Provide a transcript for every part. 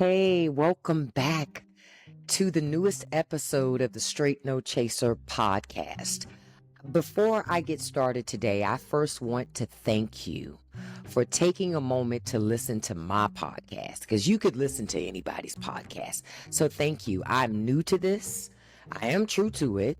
Hey, welcome back to the newest episode of the Straight No Chaser podcast. Before I get started today, I first want to thank you for taking a moment to listen to my podcast because you could listen to anybody's podcast. So thank you. I'm new to this. I am true to it.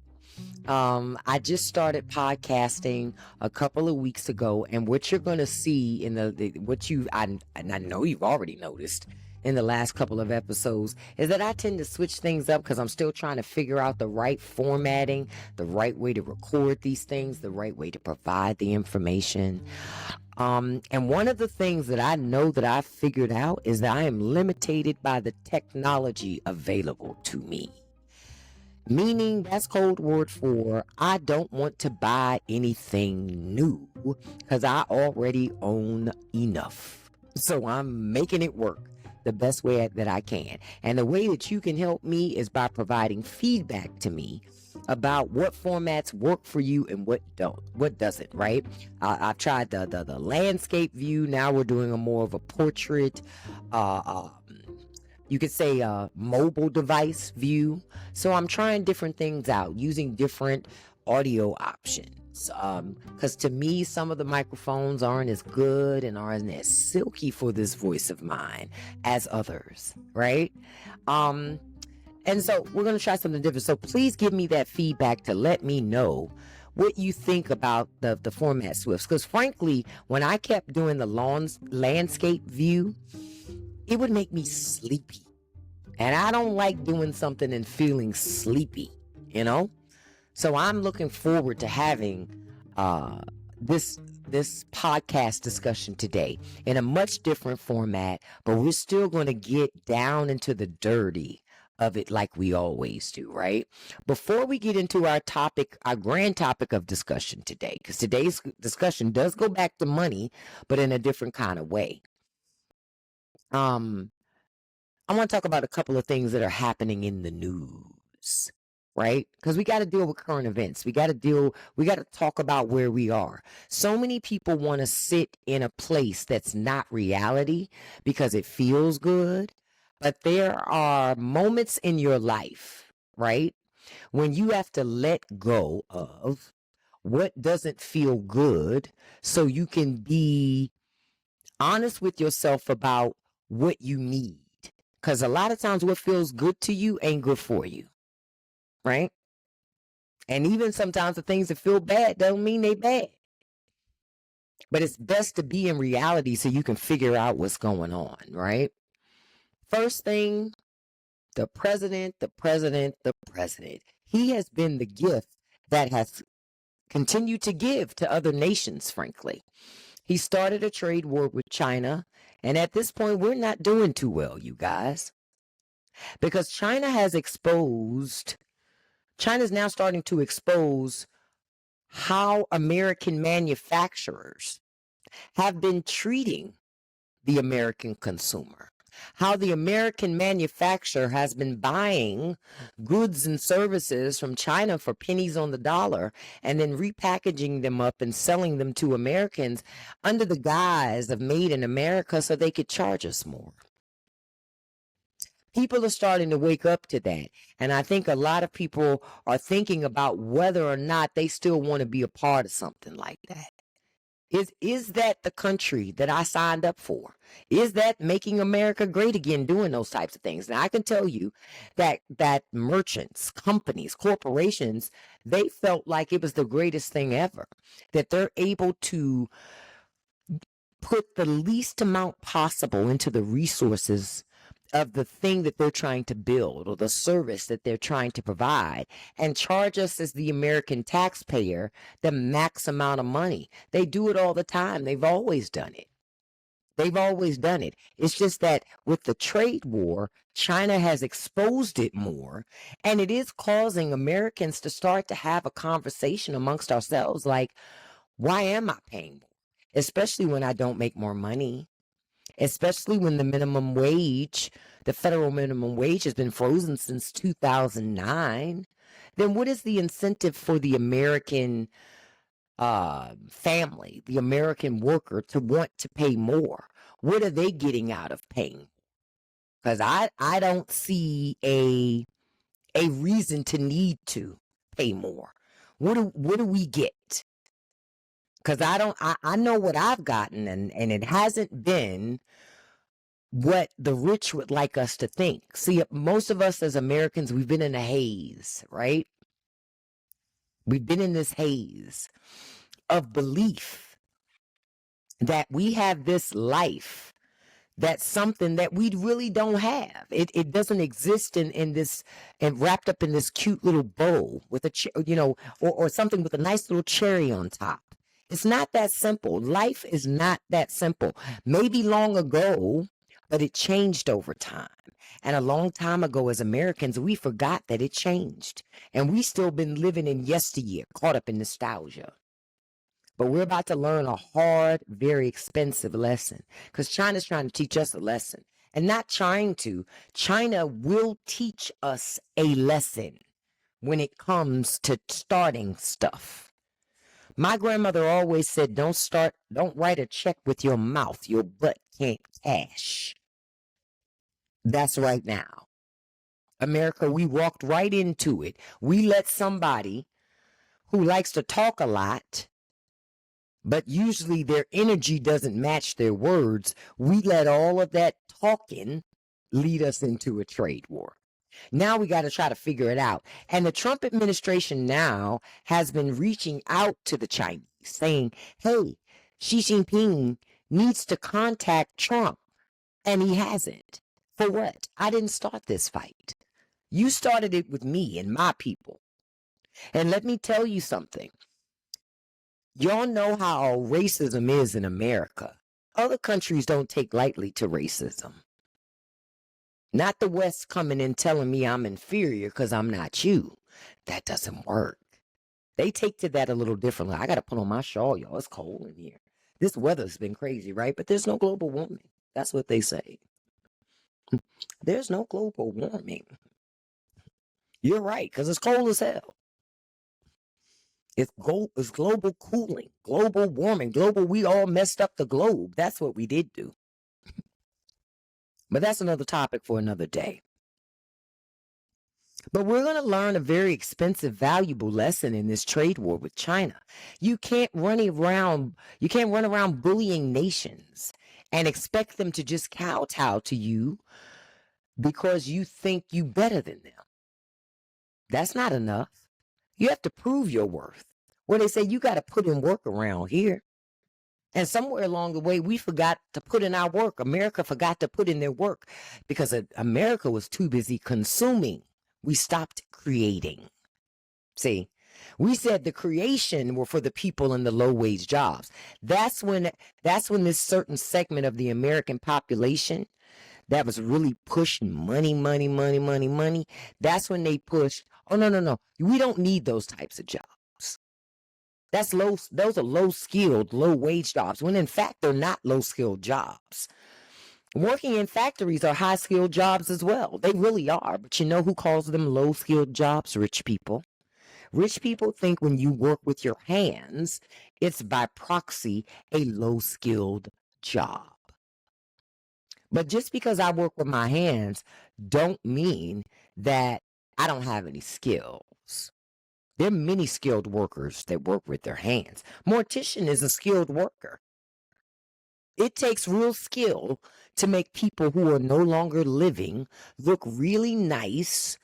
I just started podcasting a couple of weeks ago, and what you're going to see in and I know you've already noticed in the last couple of episodes is that I tend to switch things up because I'm still trying to figure out the right formatting, the right way to record these things, the right way to provide the information. And one of the things that I know that I've figured out is that I am limited by the technology available to me. Meaning that's code word for I don't want to buy anything new because I already own enough. So I'm making it work the best way that I can. And the way that you can help me is by providing feedback to me about what formats work for you and what doesn't, right? I've tried the landscape view. Now we're doing a more of a portrait, you could say a mobile device view. So I'm trying different things out using different audio options. Because to me, some of the microphones aren't as good and aren't as silky for this voice of mine as others, right? And so we're going to try something different. So please give me that feedback to let me know what you think about the format Swifts. Because frankly, when I kept doing the landscape view, it would make me sleepy. And I don't like doing something and feeling sleepy, you know? So I'm looking forward to having this podcast discussion today in a much different format, but we're still going to get down into the dirty of it like we always do, right? Before we get into our topic, our grand topic of discussion today, because today's discussion does go back to money, but in a different kind of way. I want to talk about a couple of things that are happening in the news, right? Because we got to deal with current events. We got to talk about where we are. So many people want to sit in a place that's not reality because it feels good. But there are moments in your life, right, when you have to let go of what doesn't feel good so you can be honest with yourself about what you need. Because a lot of times what feels good to you ain't good for you, right? And even sometimes the things that feel bad don't mean they bad. But it's best to be in reality so you can figure out what's going on, right? First thing, the president. He has been the gift that has continued to give to other nations, frankly. He started a trade war with China, and at this point, we're not doing too well, you guys. Because China's now starting to expose how American manufacturers have been treating the American consumer. How the American manufacturer has been buying goods and services from China for pennies on the dollar and then repackaging them up and selling them to Americans under the guise of made in America so they could charge us more. People are starting to wake up to that. And I think a lot of people are thinking about whether or not they still want to be a part of something like that. Is that the country that I signed up for? Is that making America great again, doing those types of things? Now, I can tell you that merchants, companies, corporations, they felt like it was the greatest thing ever, that they're able to put the least amount possible into the resources of the thing that they're trying to build or the service that they're trying to provide and charge us as the American taxpayer the max amount of money. They do it all the time. They've always done it. It's just that with the trade war, China has exposed it more, and it is causing Americans to start to have a conversation amongst ourselves like, why am I paying more? Especially when I don't make more money. Especially when the federal minimum wage has been frozen since 2009, then what is the incentive for the American family, the American worker to want to pay more? What are they getting out of paying? because I don't see a reason to need to pay more. What do we get? Because I know what I've gotten, and it hasn't been what the rich would like us to think. See, most of us as Americans, we've been in a haze, right? We've been in this haze of belief that we have this life, that's something that we really don't have. It doesn't exist in this, and wrapped up in this cute little bowl with or something with a nice little cherry on top. It's not that simple. Life is not that simple. Maybe long ago, but it changed over time. And a long time ago, as Americans, we forgot that it changed. And we still been living in yesteryear, caught up in nostalgia. But we're about to learn a hard, very expensive lesson, because China's trying to teach us a lesson. And not trying to. China will teach us a lesson when it comes to starting stuff. My grandmother always said, don't write a check with your mouth. Your butt can't cash. That's right now. America, we walked right into it. We let somebody who likes to talk a lot, but usually their energy doesn't match their words. We let all of that talking lead us into a trade war. Now we got to try to figure it out. And the Trump administration now has been reaching out to the Chinese saying, hey, Xi Jinping needs to contact Trump. And he hasn't. For what? I didn't start this fight. You started it with me and my people. And let me tell you something. Y'all know how racism is in America. Other countries don't take lightly to racism. Not the West coming in telling me I'm inferior because I'm not you. That doesn't work. They take to that a little differently. I got to put on my shawl, y'all. It's cold in here. This weather's been crazy, right? But there's no global warming. That's what they say. There's no global warming. You're right, because it's cold as hell. It's global cooling, global warming, we all messed up the globe. That's what we did do. But that's another topic for another day. But we're going to learn a very expensive, valuable lesson in this trade war with China. You can't run around bullying nations and expect them to just kowtow to you because you think you better than them. That's not enough. You have to prove your worth. Well, they say you got to put in work around here. And somewhere along the way, we forgot to put in our work. America forgot to put in their work because America was too busy consuming. We stopped creating. See, we said the creation were for the people in the low-wage jobs. That's when this certain segment of the American population that was really pushing money. That's when they pushed, oh, no. We don't need those types of jobs. Those are low-skilled, low-wage jobs, when in fact they're not low-skilled jobs. Working in factories are high-skilled jobs as well. They really are. But you know who calls them low-skilled jobs? Rich people. Rich people think when you work with your hands, it's by proxy a low-skilled job. But just because I work with my hands don't mean that I don't have any skills. There are many skilled workers that work with their hands. Mortician is a skilled worker. It takes real skill to make people who are no longer living look really nice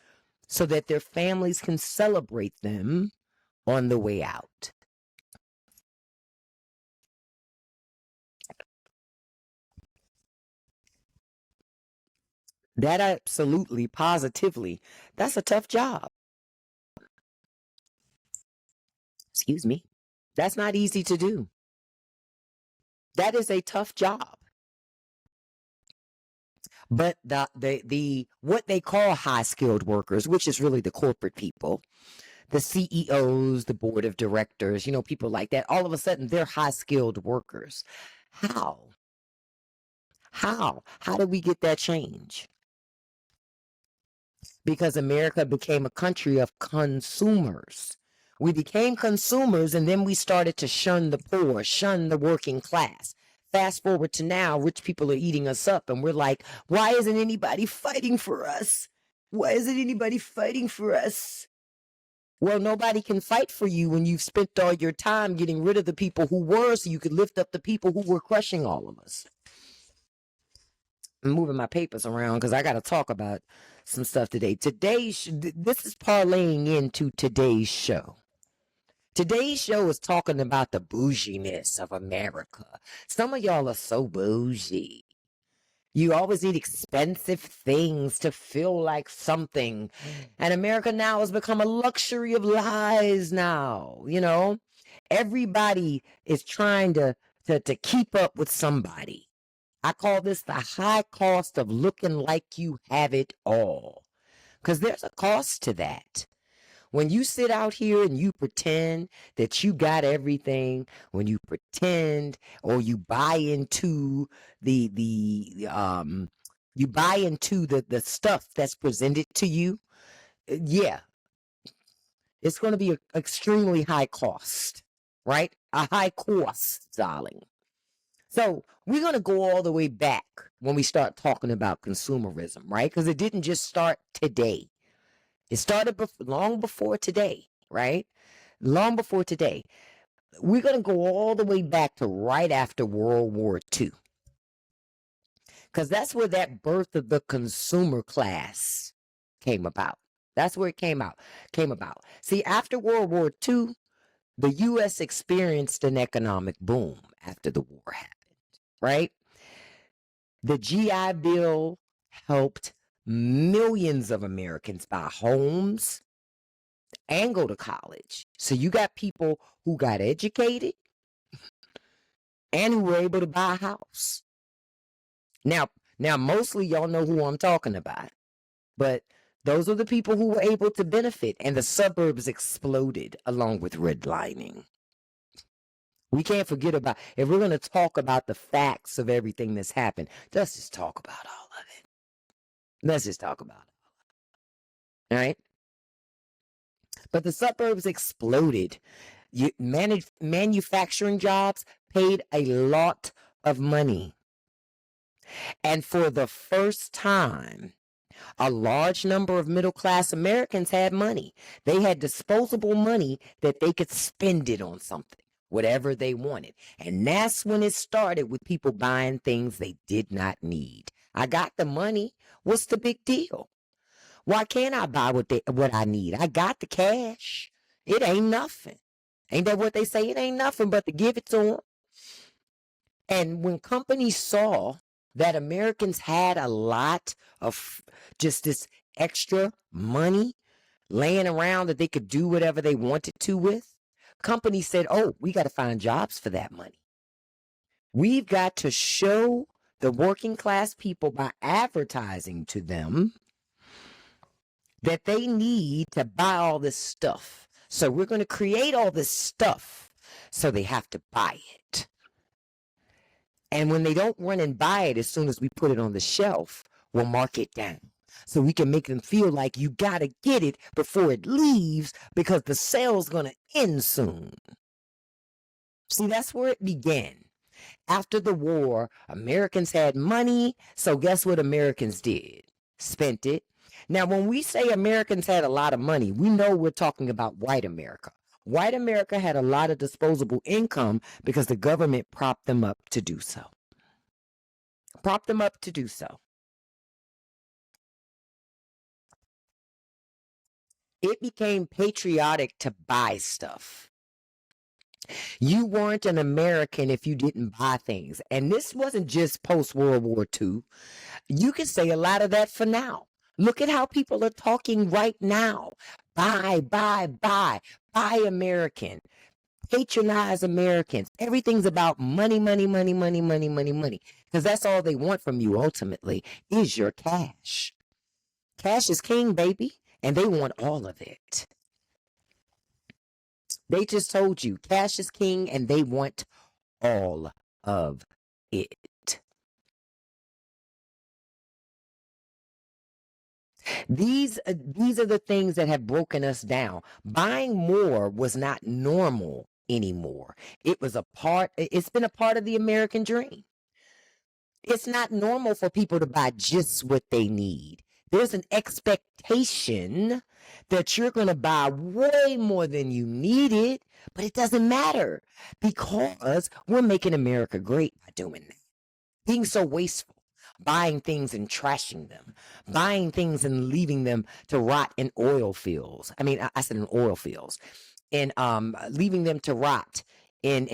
so that their families can celebrate them on the way out. That absolutely, positively, that's a tough job. Excuse me. That's not easy to do. That is a tough job. But the what they call high skilled workers, which is really the corporate people, the CEOs, the board of directors, people like that, all of a sudden they're high skilled workers. How? How did we get that change? Because America became a country of consumers. We became consumers, and then we started to shun the poor, shun the working class. Fast forward to now, rich people are eating us up, and we're like, why isn't anybody fighting for us? Why isn't anybody fighting for us? Well, nobody can fight for you when you've spent all your time getting rid of the people who were, so you could lift up the people who were crushing all of us. I'm moving my papers around because I got to talk about some stuff today. This is parlaying into today's show. Today's show is talking about the bouginess of America. Some of y'all are so bougie. You always need expensive things to feel like something. And America now has become a luxury of lies now, you know? Everybody is trying to keep up with somebody. I call this the high cost of looking like you have it all. Because there's a cost to that. When you sit out here and you pretend that you got everything, when you pretend or you buy into the stuff that's presented to you, yeah, it's going to be an extremely high cost, right? A high cost, darling. So we're going to go all the way back when we start talking about consumerism, right? Because it didn't just start today. It started long before today, right? Long before today. We're going to go all the way back to right after World War II. Because that's where that birth of the consumer class came about. That's where it came about. See, after World War II, the U.S. experienced an economic boom after the war happened, right? The GI Bill helped millions of Americans buy homes and go to college. So you got people who got educated and who were able to buy a house. Now mostly y'all know who I'm talking about. But those are the people who were able to benefit, and the suburbs exploded along with redlining. We can't forget about, if we're going to talk about the facts of everything that's happened, let's just talk about all of it. Let's just talk about it. All right? But the suburbs exploded. Manufacturing jobs paid a lot of money. And for the first time, a large number of middle-class Americans had money. They had disposable money that they could spend it on something, whatever they wanted. And that's when it started with people buying things they did not need. I got the money. What's the big deal? Why can't I buy what I need? I got the cash. It ain't nothing. Ain't that what they say? It ain't nothing but to give it to them. And when companies saw that Americans had a lot of just this extra money laying around that they could do whatever they wanted to with, companies said, oh, we got to find jobs for that money. We've got to show the working class people by advertising to them that they need to buy all this stuff. So we're going to create all this stuff so they have to buy it. And when they don't run and buy it as soon as we put it on the shelf, we'll mark it down. So we can make them feel like you got to get it before it leaves because the sale's going to end soon. See, that's where it began. After the war, Americans had money. So guess what Americans did? Spent it. Now, when we say Americans had a lot of money, we know we're talking about white America. White America had a lot of disposable income because the government propped them up to do so. Propped them up to do so. It became patriotic to buy stuff. You weren't an American if you didn't buy things. And this wasn't just post-World War II. You can say a lot of that for now. Look at how people are talking right now. Buy, buy, buy. Buy American. Patronize Americans. Everything's about money, money, money, money, money, money, money. Because that's all they want from you ultimately is your cash. Cash is king, baby. And they want all of it. They just told you cash is king and they want all of it. These are the things that have broken us down. Buying more was not normal anymore. It's been a part of the American dream. It's not normal for people to buy just what they need. There's an expectation that you're going to buy way more than you needed, but it doesn't matter because we're making America great by doing that. Being so wasteful, buying things and trashing them, buying things and leaving them to rot in oil fields. I said in oil fields, and leaving them to rot in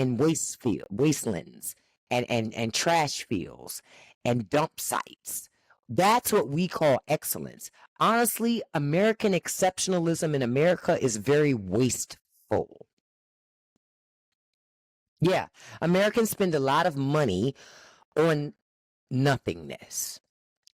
wastelands and trash fields and dump sites. That's what we call excellence. Honestly, American exceptionalism in America is very wasteful. Yeah, Americans spend a lot of money on nothingness.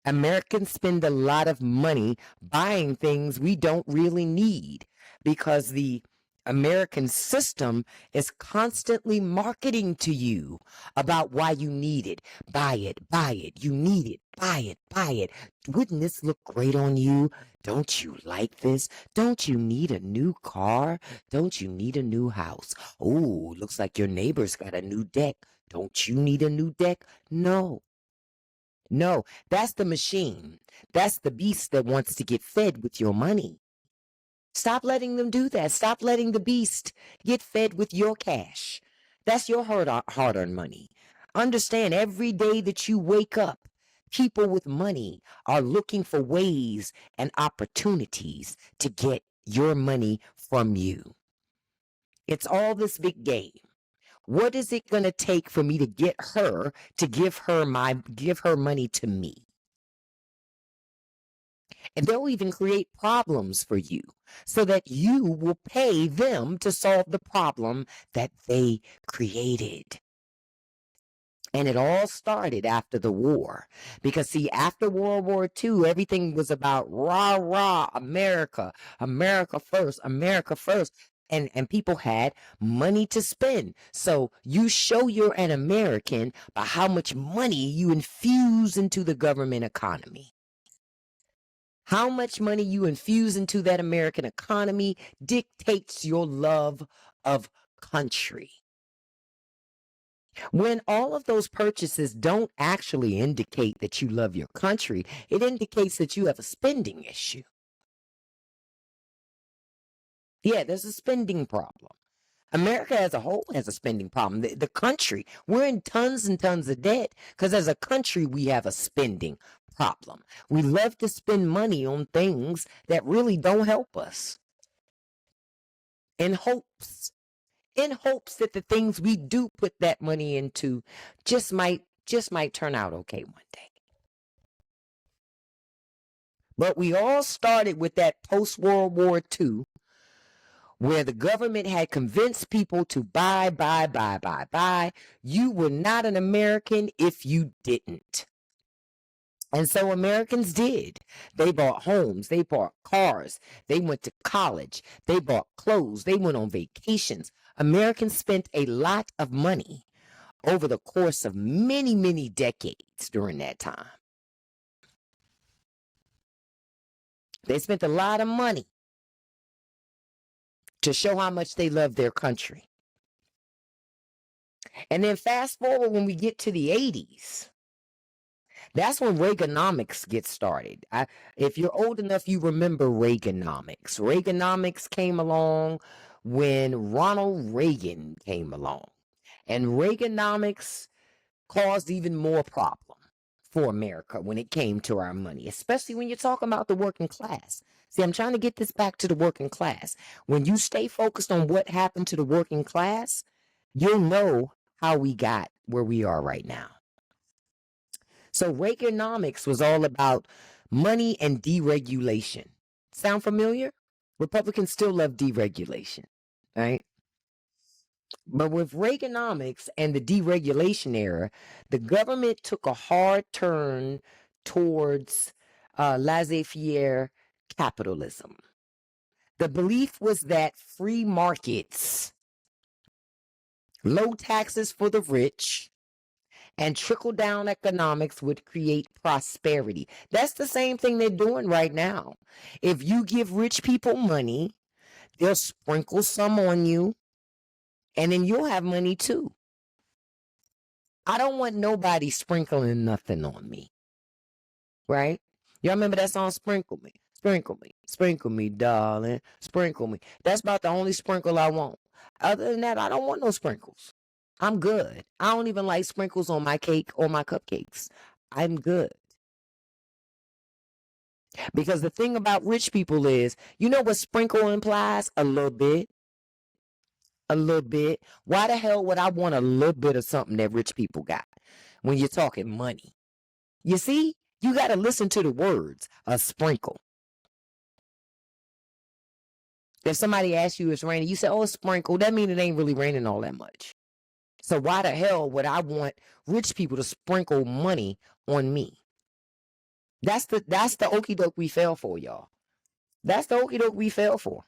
Americans spend a lot of money buying things we don't really need because the American system is constantly marketing to you about why you need it. Buy it, buy it. You need it, buy it, buy it. Wouldn't this look great on you? Don't you like this? Don't you need a new car? Don't you need a new house? Oh, looks like your neighbor's got a new deck. Don't you need a new deck? No. No, that's the machine. That's the beast that wants to get fed with your money. Stop letting them do that. Stop letting the beast get fed with your cash. That's your hard-earned money. Understand, every day that you wake up, people with money are looking for ways and opportunities to get your money from you. It's all this big game. What is it going to take for me to get her to give her money to me? And they'll even create problems for you so that you will pay them to solve the problem that they created. And it all started after the war. Because, see, after World War II, everything was about rah, rah, America, America first, America first. And people had money to spend. So you show you're an American by how much money you infuse into the government economy. How much money you infuse into that American economy dictates your love of country. When all of those purchases don't actually indicate that you love your country, it indicates that you have a spending issue. Yeah, there's a spending problem. America as a whole has a spending problem. The country, we're in tons and tons of debt because as a country, we have a spending problem. We love to spend money on things that really don't help us in hopes that the things we do put that money into just might turn out okay one day. But we all started with that post-World War II, where the government had convinced people to buy. You were not an American if you didn't. And so Americans did. They bought homes, they bought cars, they went to college, they bought clothes, they went on vacations. Americans spent a lot of money over the course of many, many decades during that time. They spent a lot of money to show how much they love their country. And then fast forward when we get to the 80s. That's when Reaganomics gets started. If you're old enough, you remember Reaganomics. Reaganomics came along when Ronald Reagan came along. And Reaganomics caused even more problem for America when it came to our money, especially when you're talking about the working class. See, I'm trying to get this back to the working class. When you stay focused on what happened to the working class, you'll know how we got where we are right now. So Reaganomics was all about money and deregulation. Sound familiar? Republicans still love deregulation, right? But with Reaganomics and the deregulation era, the government took a hard turn towards laissez-faire capitalism. The belief was that free markets, low taxes for the rich, and trickle-down economics would create prosperity. That's the same thing they're doing right now. If you give rich people money, they'll sprinkle some on you, And then you'll have money too. I don't want nobody sprinkling nothing on me. Right? Y'all remember that song, Sprinkle Me? Sprinkle me, darling. Sprinkle me. That's about the only sprinkle I want. Other than that, I don't want no sprinkles. I'm good. I don't even like sprinkles on my cake or my cupcakes. I'm good. Because the thing about rich people is, you know what sprinkle implies? A little bit. A little bit. Why the hell would I want a little bit of something that rich people got when you're talking money? You see, you got to listen to the words, a sprinkle. If somebody asks you it's raining, you say, oh, it's sprinkle. That means it ain't really raining all that much. So why the hell would I want rich people to sprinkle money on me? That's the okie doke we fell for, y'all. That's the okie doke we fell for.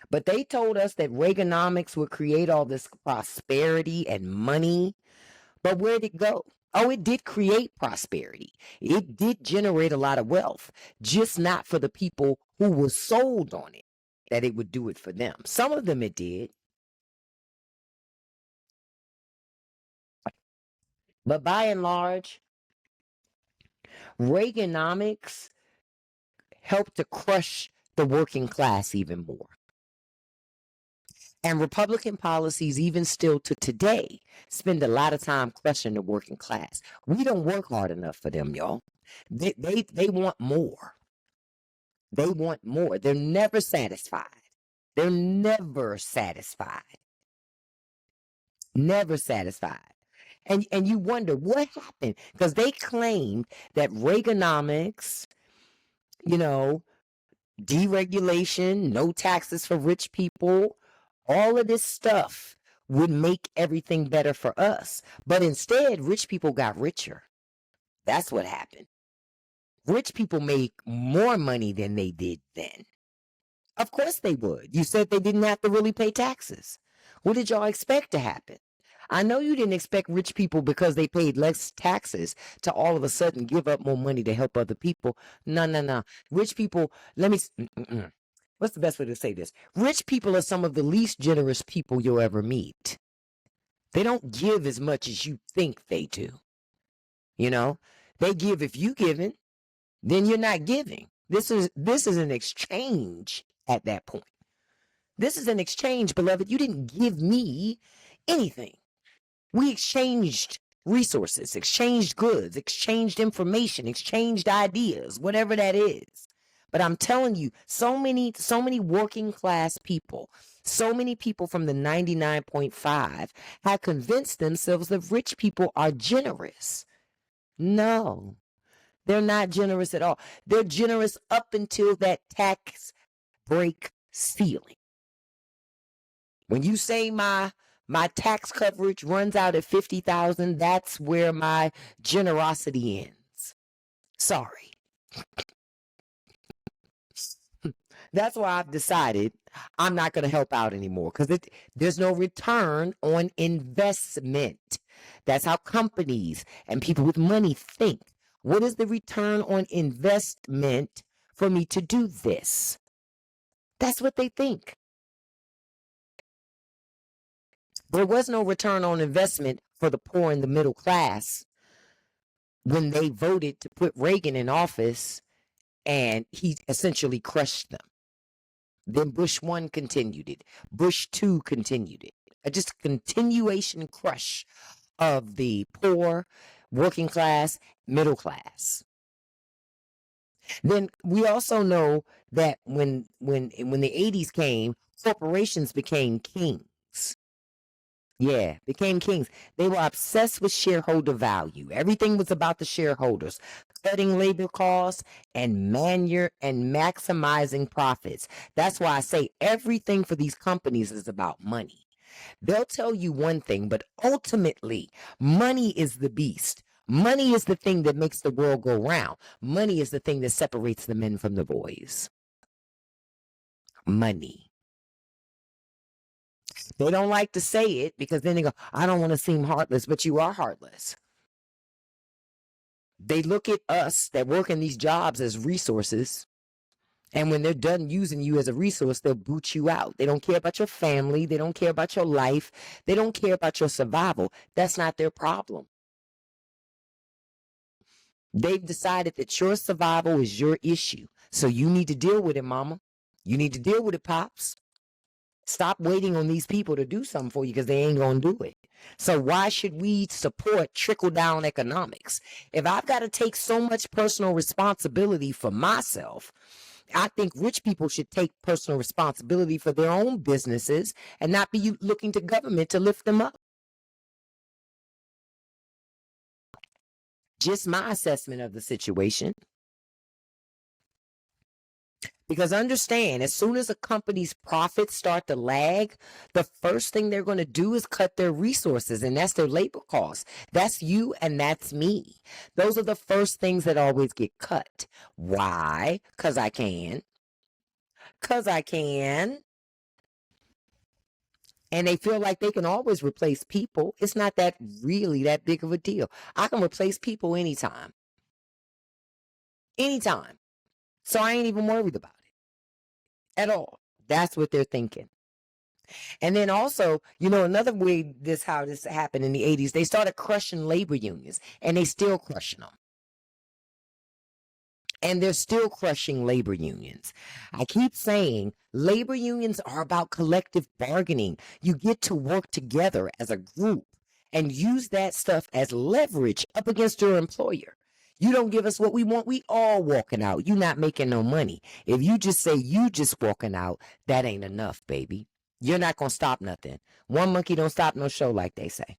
But they told us that Reaganomics would create all this prosperity and money. But where'd it go? Oh, it did create prosperity. It did generate a lot of wealth, just not for the people who were sold on it, that it would do it for them. Some of them it did. But by and large, Reaganomics helped to crush the working class even more. And Republican policies, even still to today, spend a lot of time crushing the working class. We don't work hard enough for them, y'all. They want more. They want more. They're never satisfied. They're never satisfied. Never satisfied. And you wonder what happened, because they claimed that Reaganomics, deregulation, no taxes for rich people, all of this stuff would make everything better for us. But instead, rich people got richer. That's what happened. Rich people make more money than they did then. Of course they would. You said they didn't have to really pay taxes. What did y'all expect to happen? I know you didn't expect rich people, because they paid less taxes, to all of a sudden give up more money to help other people. No. Rich people, what's the best way to say this? Rich people are some of the least generous people you'll ever meet. They don't give as much as you think they do. They give if you giving, then you're not giving. This is an exchange at that point. This is an exchange, beloved. You didn't give me anything. We exchanged resources, exchanged goods, exchanged information, exchanged ideas, whatever that is. But I'm telling you, so many working class people, so many people from the 99.5 have convinced themselves that rich people are generous. No, they're not generous at all. They're generous up until that tax break ceiling. When you say my tax coverage runs out at 50,000, that's where my generosity ends. Sorry. That's why I've decided I'm not going to help out anymore, because there's no return on investment. That's how companies and people with money think. What is the return on investment for me to do this? That's what they think. There was no return on investment for the poor and the middle class when they voted to put Reagan in office, and he essentially crushed them. Then Bush 1 continued it. Bush 2 continued it. Just a continuation crush of the poor, working class, middle class. Then we also know that when the 80s came, corporations became kings. Yeah, became kings. They were obsessed with shareholder value. Everything was about the shareholders, cutting labor costs and maximizing profits. That's why I say everything for these companies is about money. They'll tell you one thing, but ultimately, money is the beast. Money is the thing that makes the world go round. Money is the thing that separates the men from the boys. Money. They don't like to say it, because then they go, I don't want to seem heartless, but you are heartless. They look at us that work in these jobs as resources, And when they're done using you as a resource, they'll boot you out. They don't care about your family. They don't care about your life. They don't care about your survival. That's not their problem. They've decided that your survival is your issue. So you need to deal with it, mama. You need to deal with it, pops. Stop waiting on these people to do something for you because they ain't going to do it. So why should we support trickle down economics? If I've got to take so much personal responsibility for myself, I think rich people should take personal responsibility for their own businesses and not be looking to government to lift them up. Just my assessment of the situation. Because understand, as soon as a company's profits start to lag, the first thing they're going to do is cut their resources, and that's their labor costs. That's you and that's me. Those are the first things that always get cut. Why? Because I can. Because I can. And they feel like they can always replace people. It's not that really that big of a deal. I can replace people anytime. Anytime. So I ain't even worried about it at all. That's what they're thinking. And then also, another way how this happened in the 80s, they started crushing labor unions, and they still crushing them. And they're still crushing labor unions. I keep saying labor unions are about collective bargaining. You get to work together as a group and use that stuff as leverage up against your employer. You don't give us what we want, we all walking out. You not making no money. If you just say you just walking out, that ain't enough, baby. You're not going to stop nothing. One monkey don't stop no show, like they say.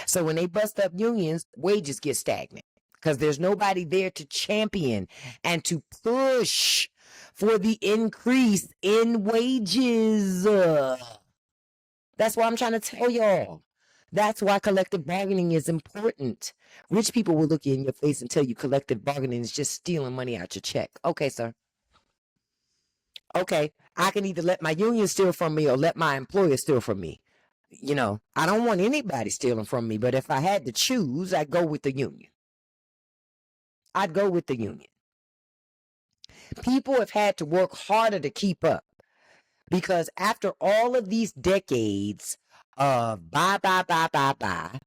So when they bust up unions, wages get stagnant because there's nobody there to champion and to push for the increase in wages. That's why I'm trying to tell y'all. That's why collective bargaining is important. Rich people will look you in your face and tell you collective bargaining is just stealing money out your check. Okay, sir. Okay, I can either let my union steal from me or let my employer steal from me. I don't want anybody stealing from me, but if I had to choose, I'd go with the union. I'd go with the union. People have had to work harder to keep up because after all of these decades of buy,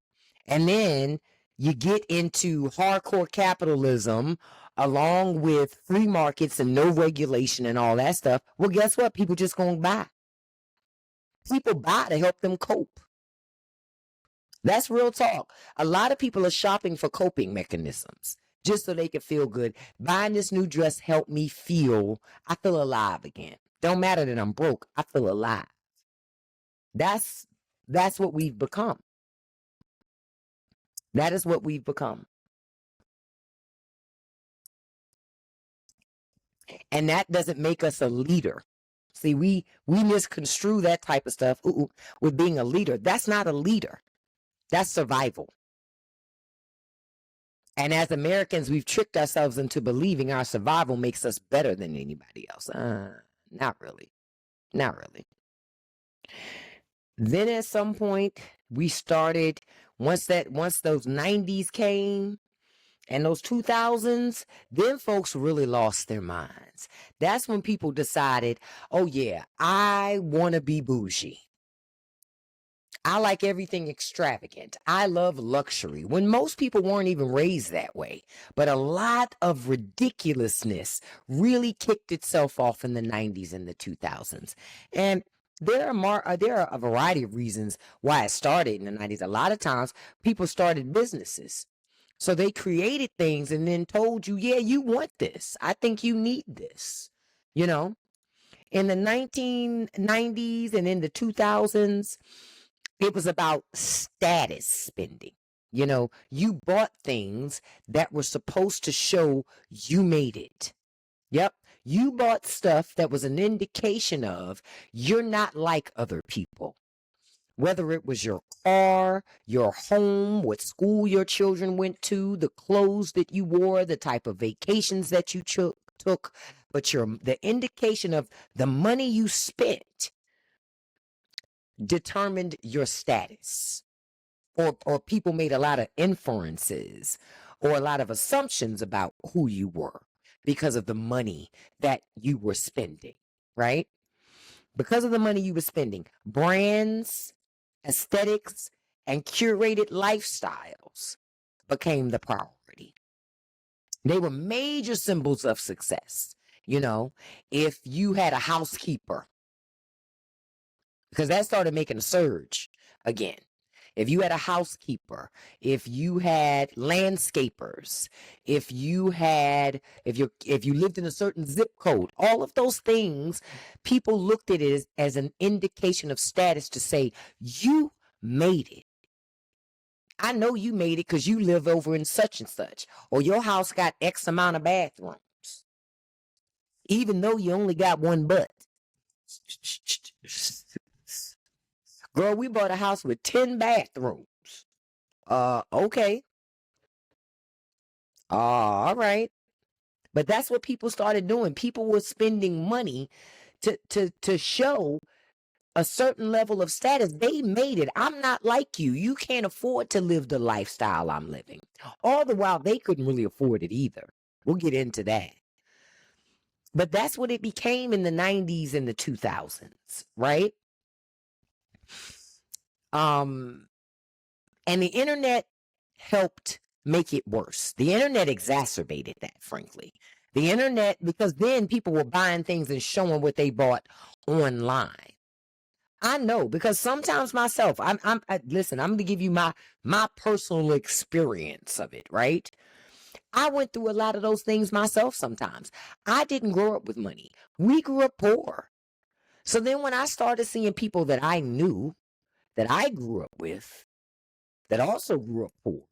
and then you get into hardcore capitalism along with free markets and no regulation and all that stuff. Well, guess what? People just gonna buy. People buy to help them cope. That's real talk. A lot of people are shopping for coping mechanisms just so they can feel good. Buying this new dress helped me I feel alive again. Don't matter that I'm broke. I feel alive. That's what we've become. That is what we've become. And that doesn't make us a leader. See, we misconstrue that type of stuff with being a leader. That's not a leader. That's survival. And as Americans, we've tricked ourselves into believing our survival makes us better than anybody else. Not really. Not really. Then at some point, we started, once those 90s came and those 2000s, then folks really lost their minds. That's when people decided, oh yeah, I want to be bougie. I like everything extravagant. I love luxury when most people weren't even raised that way. But a lot of ridiculousness really kicked itself off in the 90s and the 2000s. And there are a variety of reasons why it started in the 90s. A lot of times people started businesses. So they created things and then told you, yeah, you want this. I think you need this. In the 1990s and in the 2000s, it was about status spending. You bought things that were supposed to show you made it. Yep. You bought stuff that was an indication of you're not like other people. Whether it was your car, your home, what school your children went to, the clothes that you wore, the type of vacations that you took, but the indication of the money you spent determined your status. Or people made a lot of inferences or a lot of assumptions about who you were. because of the money that you were spending, right? Because of the money you were spending, brands, aesthetics, and curated lifestyles became the priority. They were major symbols of success. You know, if you had a housekeeper, because that started making a surge again. If you had a housekeeper, if you had landscapers, if you lived in a certain zip code, all of those things, people looked at it as an indication of status to say, you made it. I know you made it because you live over in such and such, or your house got X amount of bathrooms, even though you only got one butt. Girl, we bought a house with 10 bathrooms. Okay. All right. But that's what people started doing. People were spending money to show a certain level of status. They made it. I'm not like you. You can't afford to live the lifestyle I'm living. All the while, they couldn't really afford it either. We'll get into that. But that's what it became in the 90s and the 2000s, right? And the internet helped make it worse. The internet exacerbated that, frankly. The internet, because then people were buying things and showing what they bought online. I know, because sometimes myself, listen, I'm going to give you my personal experience of it, right? I went through a lot of those things myself sometimes. I didn't grow up with money. We grew up poor. So then when I started seeing people that I knew, that I grew up with, that also grew up poor,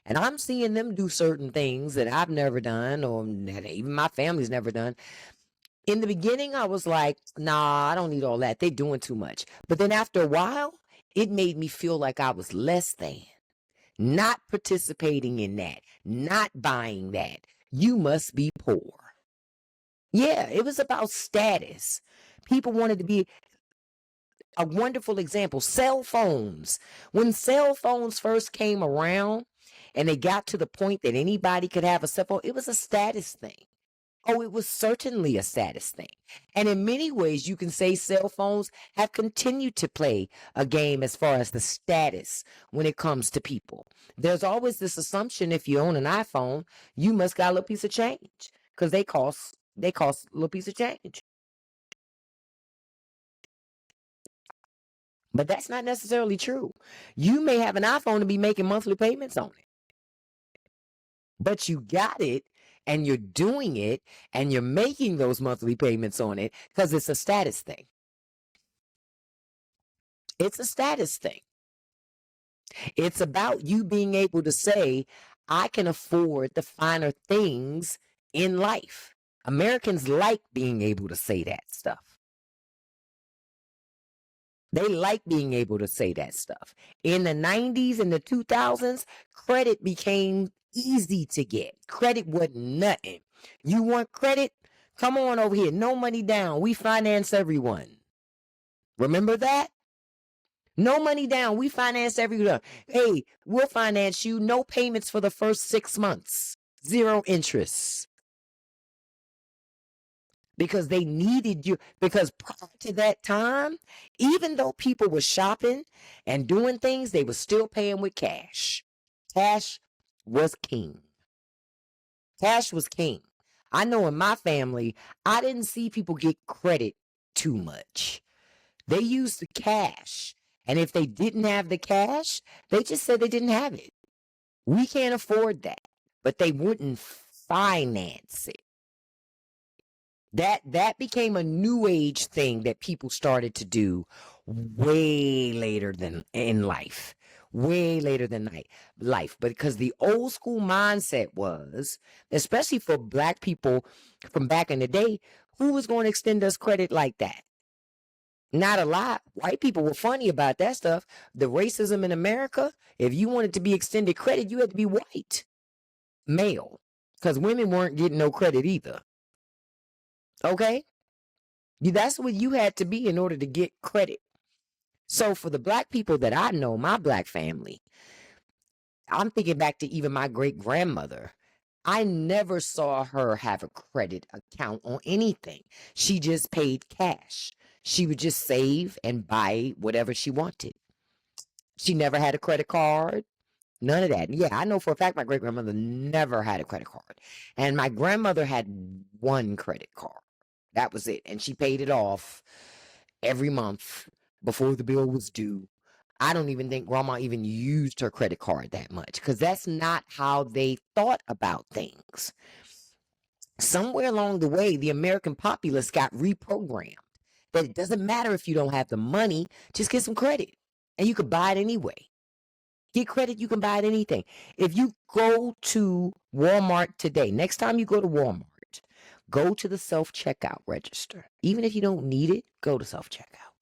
and I'm seeing them do certain things that I've never done, or that even my family's never done. In the beginning, I was like, nah, I don't need all that. They're doing too much. But then after a while, it made me feel like I was less than. Not participating in that, not buying that. You must be poor. Yeah, it was about status. People wanted to be a wonderful example. Cell phones. When cell phones first came around and they got to the point that anybody could have a cell phone, it was a status thing. Oh, it was certainly a status thing. And in many ways, you can say cell phones have continued to play a game as far as the status when it comes to people. There's always this assumption if you own an iPhone, you must got a little piece of change because they cost a little piece of change. But that's not necessarily true. You may have an iPhone and be making monthly payments on it, but you got it and you're doing it and you're making those monthly payments on it because it's a status thing. It's a status thing. It's about you being able to say, I can afford the finer things in life. Americans like being able to say that stuff. They like being able to say that stuff. In the 90s and the 2000s, credit became easy to get. Credit wasn't nothing. You want credit? Come on over here. No money down. We finance everyone. Remember that? No money down. We finance everyone. Hey, we'll finance you. No payments for the first 6 months. Zero interest. Because they needed you. Because prior to that time, even though people were shopping and doing things, they were still paying with cash. Cash was king. Cash was king. I know in my family, I didn't see people get credit too much. They used the cash. And if they didn't have the cash, they just said they didn't have it. We can't afford that. But they wouldn't finance it. That became a new age thing that people started to do way later than in life. Way later than life. But because the old school mindset was, especially for black people from back in the day, who was going to extend us credit like that? Not a lot. White people were funny about that stuff. The racism in America, if you wanted to be extended credit, you had to be white, male, because women weren't getting no credit either. Okay? That's what you had to be in order to get credit. So for the black people that I know, my black family, I'm thinking back to even my great grandmother. I never saw her have a credit account on anything. She just paid cash. She would just save and buy whatever she wanted. She never had a credit card. None of that. Yeah, I know for a fact my great grandmother never had a credit card. And my grandmother had one credit card. That was it. And she paid it off every month before the bill was due. I don't even think grandma even used her credit card that much because that's not how they thought about things. Somewhere along the way, the American populace got reprogrammed that it doesn't matter if you don't have the money, just get some credit and you could buy it anyway. Get credit, you can buy it anything. If you go to Walmart today, next time you go to Walmart, go to the self-checkout register. Even if you don't need it, go to self-checkout.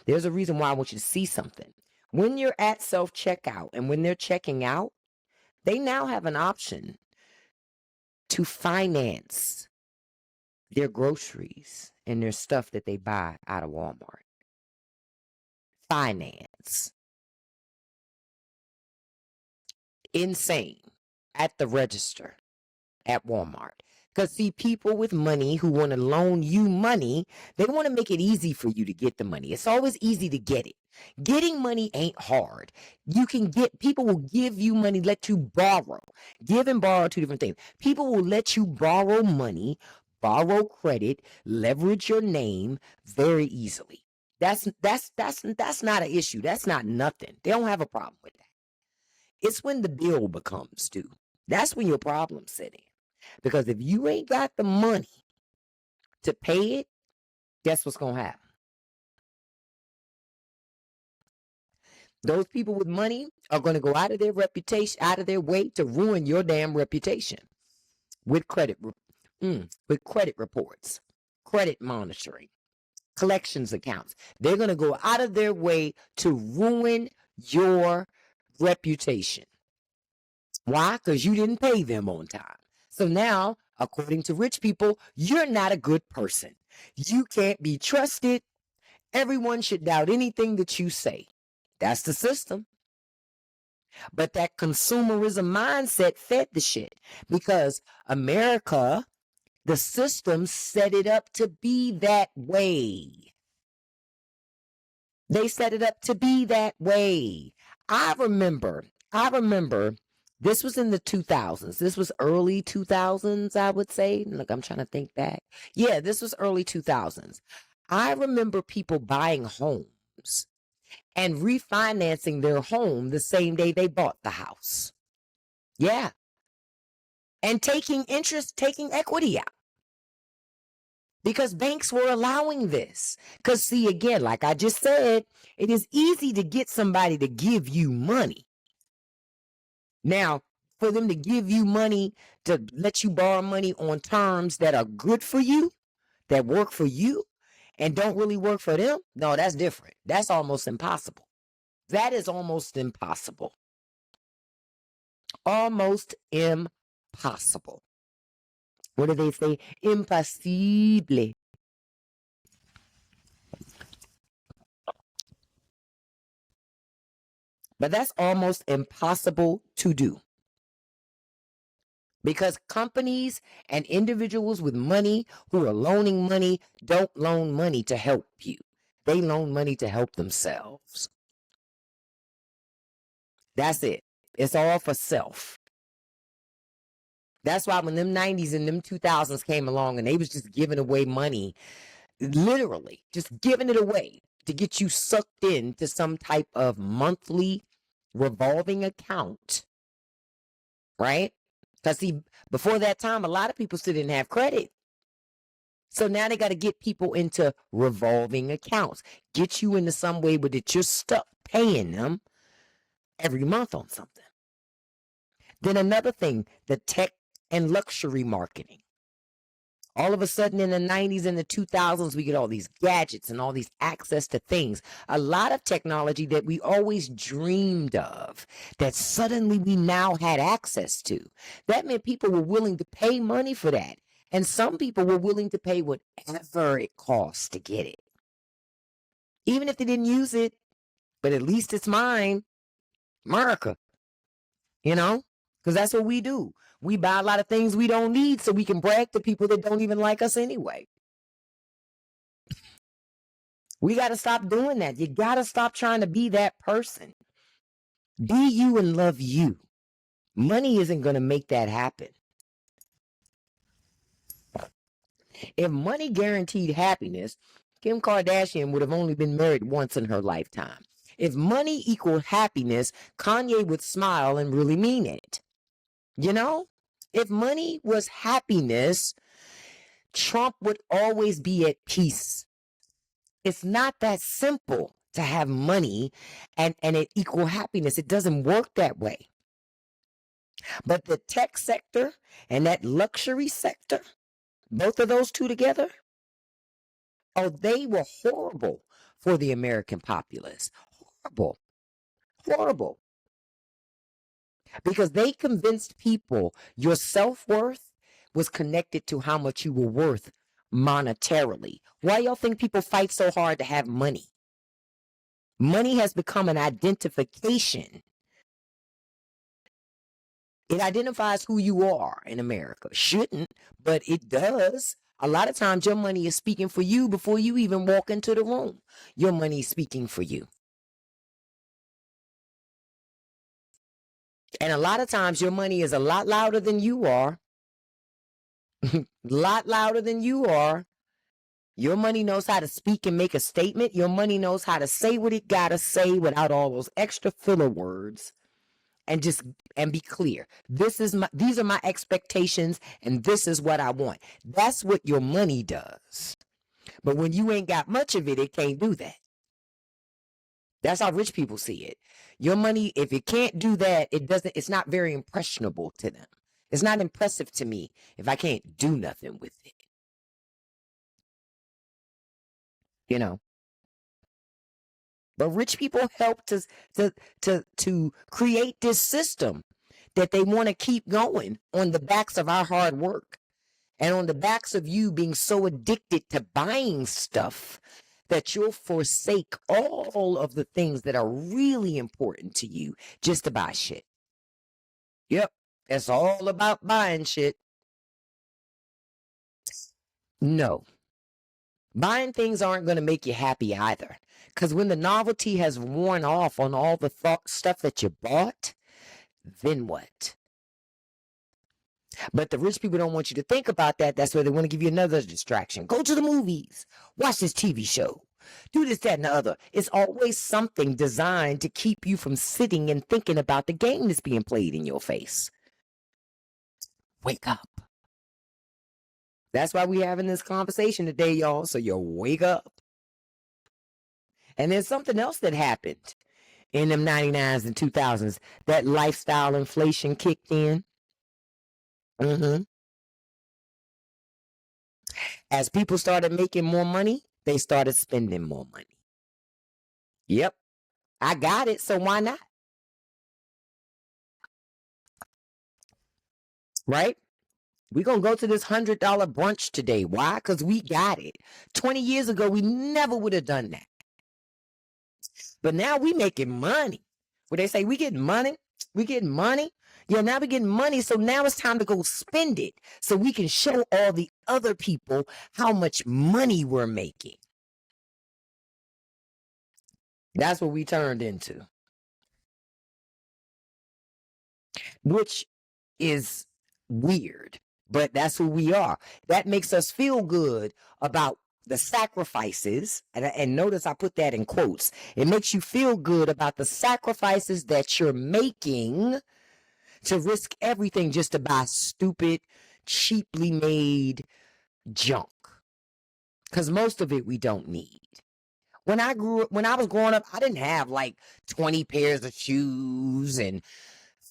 There's a reason why I want you to see something. When you're at self-checkout and when they're checking out, they now have an option to finance their groceries and their stuff that they buy out of Walmart. Finance. Insane. At the register at Walmart. Because, see, people with money who want to loan you money, they want to make it easy for you to get the money. It's always easy to get it. Getting money ain't hard. You can get, people will give you money, let you borrow. Give and borrow are two different things. People will let you borrow money, borrow credit, leverage your name very easily. That's not an issue. That's not nothing. They don't have a problem with that. It's when the bill becomes due. That's when your problems set in. Because if you ain't got the money to pay it, guess what's going to happen? Those people with money are going to go out of their reputation, out of their way to ruin your damn reputation with credit reports, credit monitoring, collections accounts. They're going to go out of their way to ruin your reputation. Why? Because you didn't pay them on time. So now, according to rich people, you're not a good person. You can't be trusted. Everyone should doubt anything that you say. That's the system. But that consumerism mindset fed the shit because America, the system set it up to be that way. They set it up to be that way. I remember this was in the 2000s. This was early 2000s, I would say. Look, I'm trying to think back. Yeah, this was early 2000s. I remember people buying homes and refinancing their home the same day they bought the house. Yeah. And taking interest, taking equity out. Because banks were allowing this. Because, see, again, like I just said, it is easy to get somebody to give you money. Now, for them to give you money, to let you borrow money on terms that are good for you, that work for you, and don't really work for them, no, that's different. That's almost impossible. That is almost impossible. Almost impossible. What do they say? Impossible. But that's almost impossible to do. Because companies and individuals with money who are loaning money don't loan money to help you. They loan money to help themselves. That's it. It's all for self. That's why when them 90s and them 2000s came along and they was just giving away money, literally just giving it away to get you sucked into some type of monthly revolving account, right? Because see, before that time, a lot of people still didn't have credit. So now they got to get people into revolving accounts, get you into some way where that you're stuck paying them every month on something. Then another thing, the tech and luxury marketing. All of a sudden in the 90s and the 2000s, we get all these gadgets and all these access to things. A lot of technology that we always dreamed of that suddenly we now had access to. That meant people were willing to pay money for that. And some people were willing to pay whatever it costs to get it. Even if they didn't use it, but at least it's mine. America. You know? Because that's what we do. We buy a lot of things we don't need so we can brag to people that don't even like us anyway. We got to stop doing that. You got to stop trying to be that person. Be you and love you. Money isn't going to make that happen. If money guaranteed happiness, Kim Kardashian would have only been married once in her lifetime. If money equaled happiness, Kanye would smile and really mean it. You know, if money was happiness, Trump would always be at peace. It's not that simple to have money and it equal happiness. It doesn't work that way. But the tech sector and that luxury sector, both of those two together, oh, they were horrible for the American populace. Horrible. Horrible. Because they convinced people your self-worth was connected to how much you were worth monetarily. Why y'all think people fight so hard to have money? Money has become an identification. It identifies who you are in America. Shouldn't, but it does. A lot of times your money is speaking for you before you even walk into the room. Your money is speaking for you. And a lot of times your money is a lot louder than you are. A lot louder than you are. Your money knows how to speak and make a statement. Your money knows how to say what it gotta say without all those extra filler words. And be clear. These are my expectations, and this is what I want. That's what your money does. But when you ain't got much of it, it can't do that. That's how rich people see it. Your money, if it can't do that, it's not very impressionable to them. It's not impressive to me if I can't do nothing with it. You know. But rich people help to create this system that they want to keep going on the backs of our hard work and on the backs of you being so addicted to buying stuff that you'll forsake all of the things that are really important to you just to buy shit. Yep, it's all about buying shit. No. Buying things aren't going to make you happy either. Because when the novelty has worn off on all the stuff that you bought, then what? But the rich people don't want you to think about that. That's why they want to give you another distraction. Go to the movies. Watch this TV show. Do this, that, and the other. It's always something designed to keep you from sitting and thinking about the game that's being played in your face. Wake up. That's why we're having this conversation today, y'all. So you wake up. And there's something else that happened in them 99s and 2000s. That lifestyle inflation kicked in. As people started making more money, they started spending more money. Yep. I got it, so why not? Right? We're going to go to this $100 brunch today. Why? Because we got it. 20 years ago, we never would have done that. But now we making money. Where they say, we getting money. We getting money. Yeah, now we getting money. So now it's time to go spend it so we can show all the other people how much money we're making. That's what we turned into. Which is weird, but that's who we are. That makes us feel good about the sacrifices, and notice I put that in quotes. It makes you feel good about the sacrifices that you're making to risk everything just to buy stupid, cheaply made junk. Because most of it we don't need. When I was growing up, I didn't have like 20 pairs of shoes and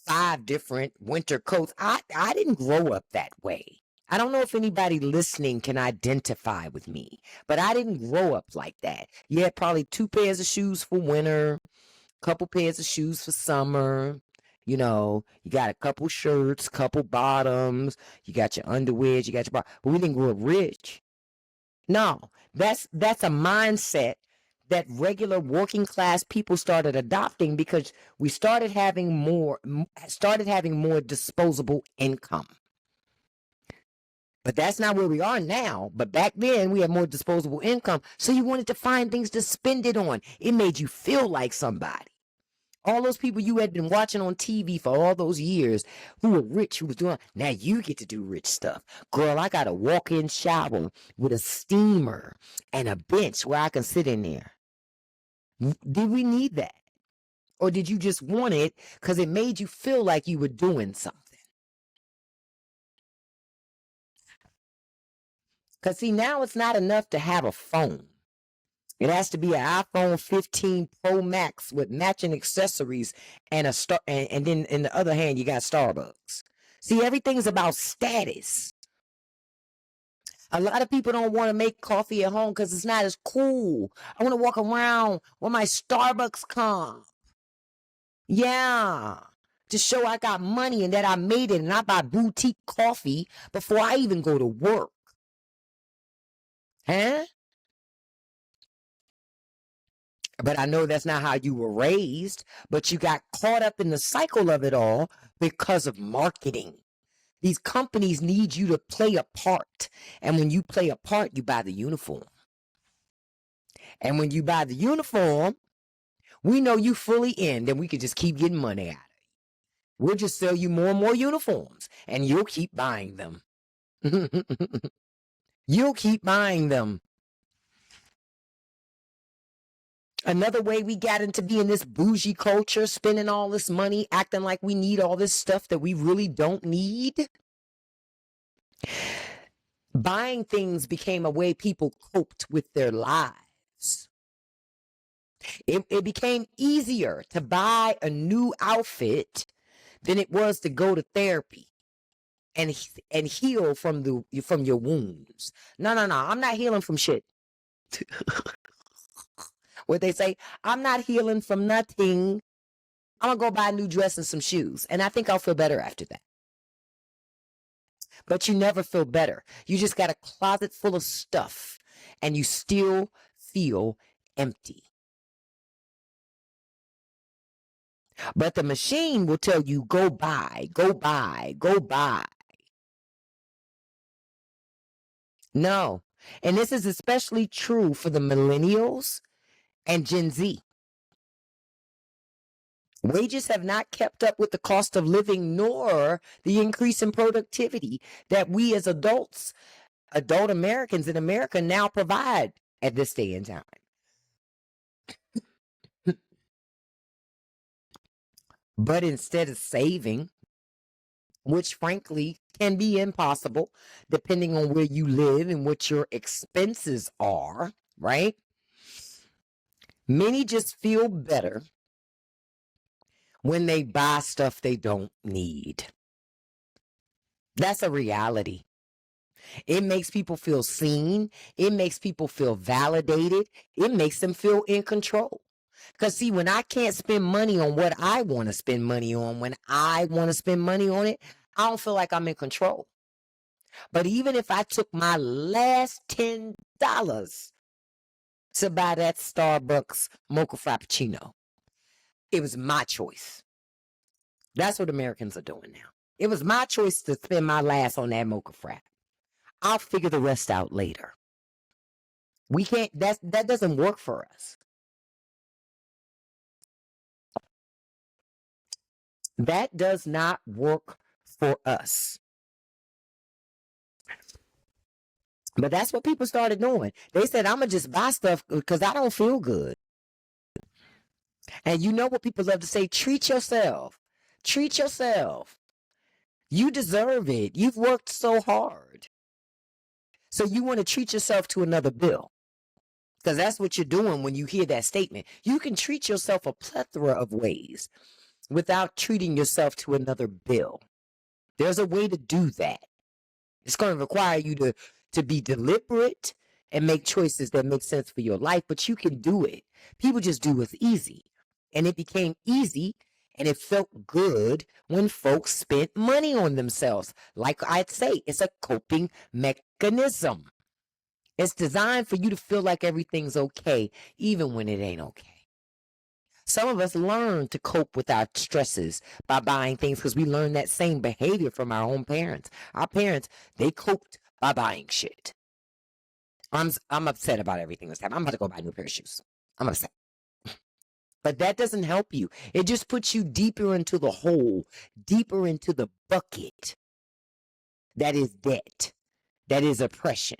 5 different winter coats. I didn't grow up that way. I don't know if anybody listening can identify with me, but I didn't grow up like that. You had probably 2 pairs of shoes for winter, a couple pairs of shoes for summer. You know, you got a couple shirts, couple bottoms, you got your underwear, you got your but we didn't grow up rich. No, that's a mindset that regular working class people started adopting because we started having more disposable income. But that's not where we are now. But back then, we had more disposable income. So you wanted to find things to spend it on. It made you feel like somebody. All those people you had been watching on TV for all those years who were rich, who was doing, now you get to do rich stuff. Girl, I got a walk-in shower with a steamer and a bench where I can sit in there. Did we need that? Or did you just want it because it made you feel like you were doing something? Because see, now it's not enough to have a phone. It has to be an iPhone 15 Pro Max with matching accessories and and then in the other hand, you got Starbucks. See, everything's about status. A lot of people don't want to make coffee at home because it's not as cool. I want to walk around with my Starbucks cup. Yeah. To show I got money and that I made it, and I buy boutique coffee before I even go to work. Huh? But I know that's not how you were raised, but you got caught up in the cycle of it all because of marketing. These companies need you to play a part. And when you play a part, you buy the uniform. And when you buy the uniform, we know you fully in, then we can just keep getting money out of it. We'll just sell you more and more uniforms, and you'll keep buying them. You'll keep buying them. Another way we got into being this bougie culture, spending all this money, acting like we need all this stuff that we really don't need. Buying things became a way people coped with their lives. It became easier to buy a new outfit than it was to go to therapy and heal from your wounds. No, I'm not healing from shit. What they say, I'm not healing from nothing. I'm gonna go buy a new dress and some shoes, and I think I'll feel better after that. But you never feel better. You just got a closet full of stuff, and you still feel empty. But the machine will tell you, go buy, go buy, go buy. No. And this is especially true for the millennials and Gen Z. Wages have not kept up with the cost of living nor the increase in productivity that we as adult Americans in America now provide at this day and time. But instead of saving, which frankly can be impossible depending on where you live and what your expenses are, right? Many just feel better when they buy stuff they don't need. That's a reality. It makes people feel seen. It makes people feel validated. It makes them feel in control. Because see, when I can't spend money on what I want to spend money on, when I want to spend money on it, I don't feel like I'm in control. But even if I took my last $10 to buy that Starbucks mocha frappuccino, it was my choice. That's what Americans are doing now. It was my choice to spend my last on that mocha frap. I'll figure the rest out later. We can't, that doesn't work for us. That does not work for us. But that's what people started doing. They said, I'm going to just buy stuff because I don't feel good. And you know what people love to say? Treat yourself. Treat yourself. You deserve it. You've worked so hard. So you want to treat yourself to another bill. Because that's what you're doing when you hear that statement. You can treat yourself a plethora of ways without treating yourself to another bill. There's a way to do that. It's going to require you to be deliberate and make choices that make sense for your life, but you can do it. People just do what's easy. And it became easy and it felt good when folks spent money on themselves. Like I'd say, it's a coping mechanism. It's designed for you to feel like everything's okay, even when it ain't okay. Some of us learn to cope with our stresses by buying things because we learned that same behavior from our own parents. Our parents, they coped by buying shit. I'm upset about everything that's happening. I'm about to go buy a new pair of shoes. I'm upset. But that doesn't help you. It just puts you deeper into the hole, deeper into the bucket that is debt, that is oppression,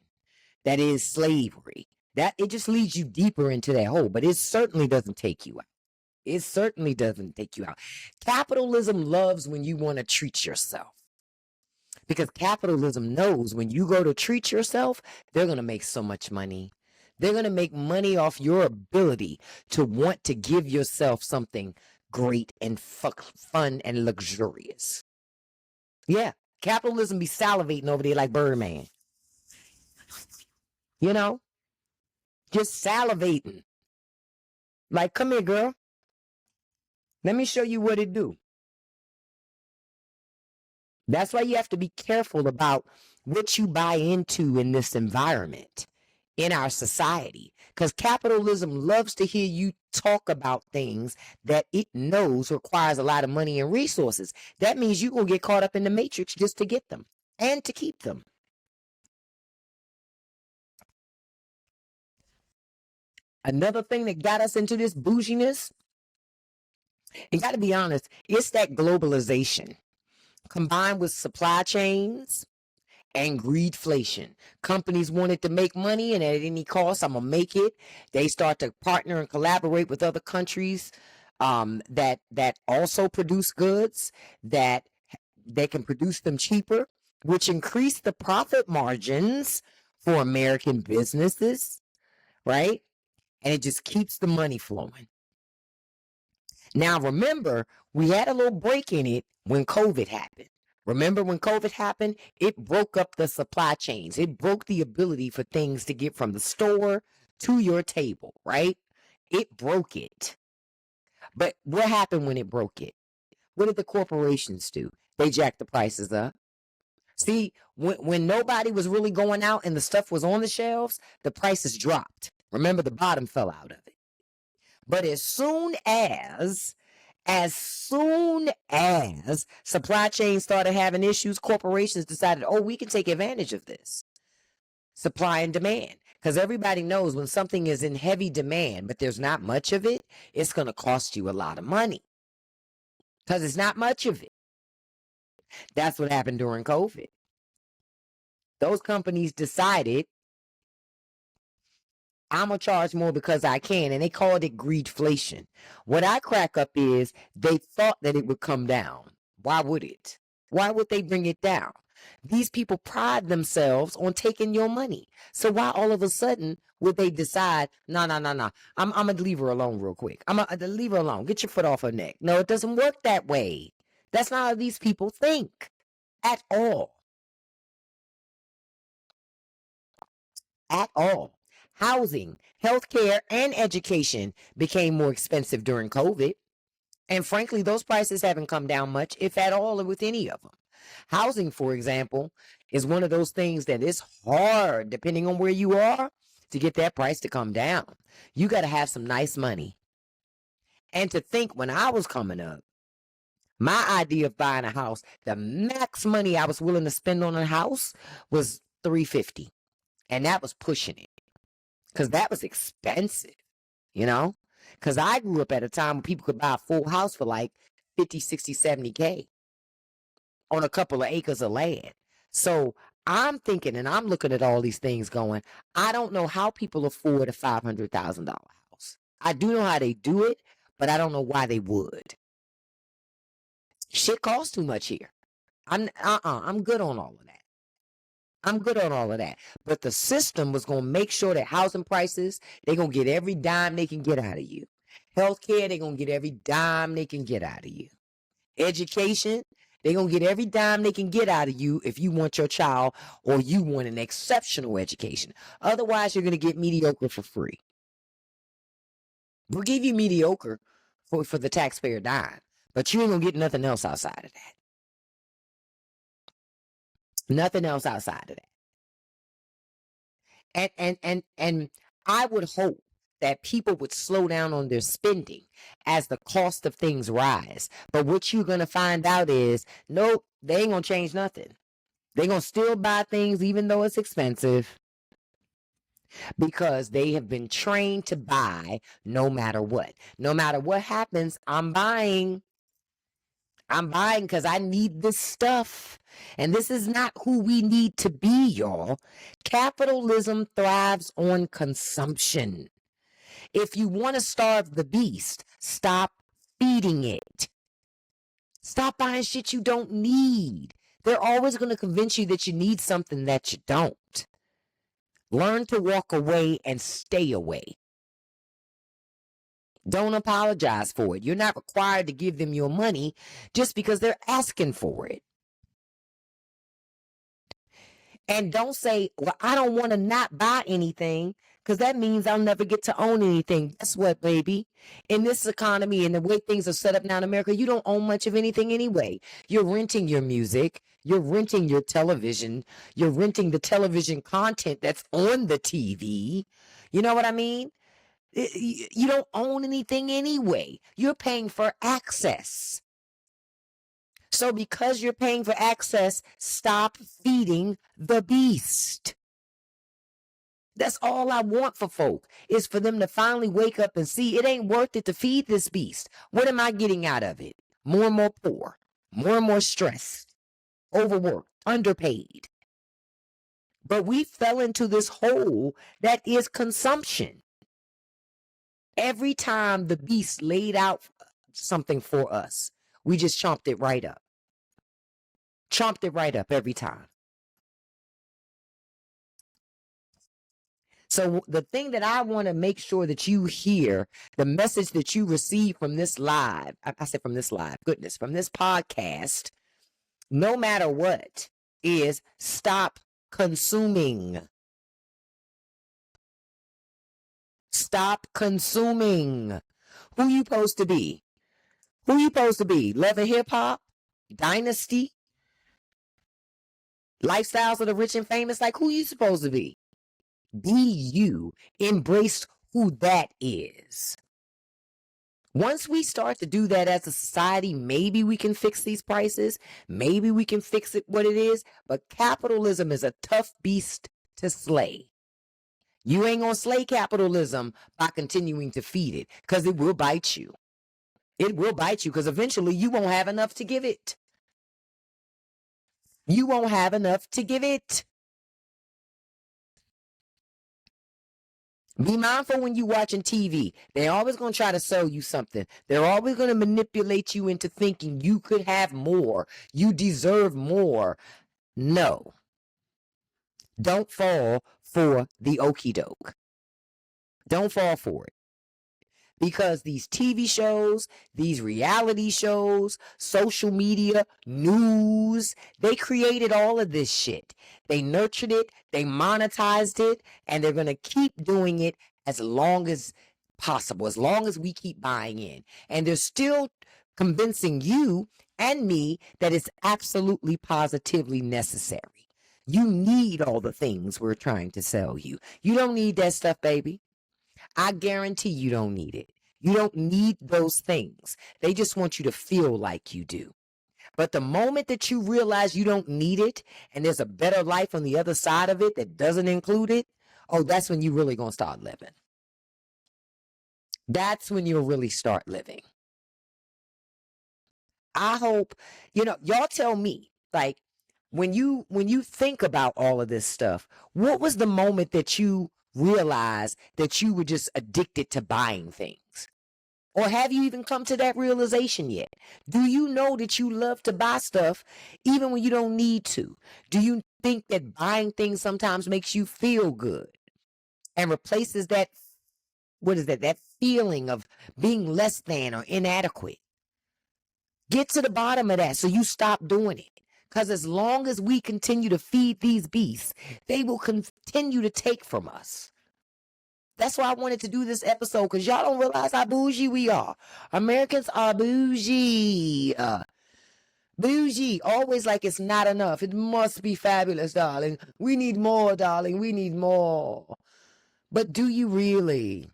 that is slavery. That it just leads you deeper into that hole, but it certainly doesn't take you out. It certainly doesn't take you out. Capitalism loves when you want to treat yourself. Because capitalism knows when you go to treat yourself, they're going to make so much money. They're going to make money off your ability to want to give yourself something great and fun and luxurious. Yeah, capitalism be salivating over there like Birdman. You know, just salivating. Like, come here, girl. Let me show you what it do. That's why you have to be careful about what you buy into in this environment, in our society. Because capitalism loves to hear you talk about things that it knows requires a lot of money and resources. That means you're going to get caught up in the matrix just to get them and to keep them. Another thing that got us into this bouginess, and got to be honest, it's that globalization combined with supply chains and greedflation. Companies wanted to make money, and at any cost, I'm gonna make it. They start to partner and collaborate with other countries that also produce goods that they can produce them cheaper, which increase the profit margins for American businesses, right? And it just keeps the money flowing. Now, remember, we had a little break in it when COVID happened. Remember when COVID happened? It broke up the supply chains. It broke the ability for things to get from the store to your table, right? It broke it. But what happened when it broke it? What did the corporations do? They jacked the prices up. See, when nobody was really going out and the stuff was on the shelves, the prices dropped. Remember, the bottom fell out of it. But as soon as supply chains started having issues, corporations decided, oh, we can take advantage of this. Supply and demand. Because everybody knows when something is in heavy demand, but there's not much of it, it's going to cost you a lot of money. Because it's not much of it. That's what happened during COVID. Those companies decided, I'm going to charge more because I can. And they called it greedflation. What I crack up is they thought that it would come down. Why would it? Why would they bring it down? These people pride themselves on taking your money. So why all of a sudden would they decide, no, I'm going to leave her alone real quick. I'm going to leave her alone. Get your foot off her neck. No, it doesn't work that way. That's not how these people think at all. At all. Housing, healthcare, and education became more expensive during COVID. And frankly, those prices haven't come down much, if at all, with any of them. Housing, for example, is one of those things that is hard, depending on where you are, to get that price to come down. You got to have some nice money. And to think when I was coming up, my idea of buying a house, the max money I was willing to spend on a house was $350. And that was pushing it. Because that was expensive, you know? Because I grew up at a time when people could buy a full house for like 50, 60, 70K on a couple of acres of land. So I'm thinking and I'm looking at all these things going, I don't know how people afford a $500,000 house. I do know how they do it, but I don't know why they would. Shit costs too much here. I'm good on all of that. I'm good on all of that. But the system was going to make sure that housing prices, they're going to get every dime they can get out of you. Healthcare, they're going to get every dime they can get out of you. Education, they're going to get every dime they can get out of you if you want your child or you want an exceptional education. Otherwise, you're going to get mediocre for free. We'll give you mediocre for the taxpayer dime, but you ain't going to get nothing else outside of that. Nothing else outside of that. And I would hope that people would slow down on their spending as the cost of things rise. But what you're gonna find out is, nope, they ain't gonna change nothing. They're gonna still buy things even though it's expensive, because they have been trained to buy no matter what. No matter what happens, I'm buying. I'm buying because I need this stuff. And this is not who we need to be, y'all. Capitalism thrives on consumption. If you want to starve the beast, stop feeding it. Stop buying shit you don't need. They're always going to convince you that you need something that you don't. Learn to walk away and stay away. Don't apologize for it. You're not required to give them your money just because they're asking for it. And don't say, well, I don't want to not buy anything, because that means I'll never get to own anything. Guess what, baby? In this economy and the way things are set up now in America, you don't own much of anything anyway. You're renting your music. You're renting your television. You're renting the television content that's on the TV. You know what I mean? You don't own anything anyway. You're paying for access. So because you're paying for access, stop feeding the beast. That's all I want for folk, is for them to finally wake up and see it ain't worth it to feed this beast. What am I getting out of it? More and more poor, more and more stressed, overworked, underpaid. But we fell into this hole that is consumption. Every time the beast laid out something for us, we just chomped it right up. Chomped it right up every time. So the thing that I want to make sure that you hear, the message that you receive from this live, I said from this live, goodness, from this podcast, no matter what, is stop consuming. Stop consuming. Who you supposed to be? Who you supposed to be? Love and Hip Hop? Dynasty? Lifestyles of the Rich and Famous? Like, who you supposed to be? Be you. Embrace who that is. Once we start to do that as a society, maybe we can fix these prices. Maybe we can fix it what it is. But capitalism is a tough beast to slay. You ain't gonna slay capitalism by continuing to feed it, because it will bite you. It will bite you, because eventually you won't have enough to give it. You won't have enough to give it. Be mindful when you're watching TV. They're always going to try to sell you something. They're always going to manipulate you into thinking you could have more. You deserve more. No. Don't fall for the okie doke. Don't fall for it. Because these TV shows, these reality shows, social media, news, they created all of this shit. They nurtured it, they monetized it, and they're going to keep doing it as long as possible, as long as we keep buying in. And they're still convincing you and me that it's absolutely positively necessary. You need all the things we're trying to sell you. You don't need that stuff, baby. I guarantee you don't need it. You don't need those things. They just want you to feel like you do. But the moment that you realize you don't need it and there's a better life on the other side of it that doesn't include it, oh, that's when you're really going to start living. That's when you'll really start living. I hope, y'all tell me, like, when you think about all of this stuff, what was the moment that you realize that you were just addicted to buying things? Or have you even come to that realization yet? Do you know that you love to buy stuff even when you don't need to? Do you think that buying things sometimes makes you feel good and replaces that, that feeling of being less than or inadequate? Get to the bottom of that so you stop doing it. Because as long as we continue to feed these beasts, they will continue to take from us. That's why I wanted to do this episode, because y'all don't realize how bougie we are. Americans are bougie. Bougie, always like it's not enough. It must be fabulous, darling. We need more, darling. We need more. But do you really?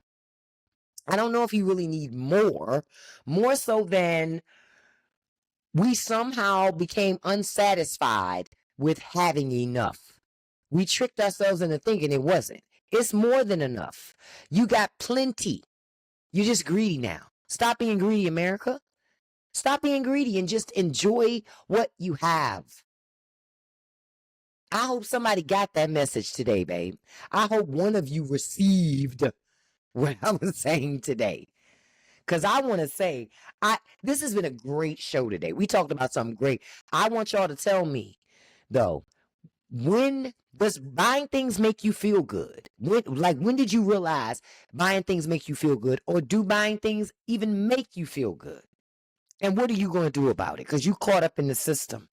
I don't know if you really need more so than we somehow became unsatisfied with having enough. We tricked ourselves into thinking it wasn't. It's more than enough. You got plenty. You're just greedy now. Stop being greedy, America. Stop being greedy and just enjoy what you have. I hope somebody got that message today, babe. I hope one of you received what I was saying today. Because I want to say, this has been a great show today. We talked about something great. I want y'all to tell me, though, when does buying things make you feel good? When did you realize buying things make you feel good? Or do buying things even make you feel good? And what are you going to do about it? Because you caught up in the system.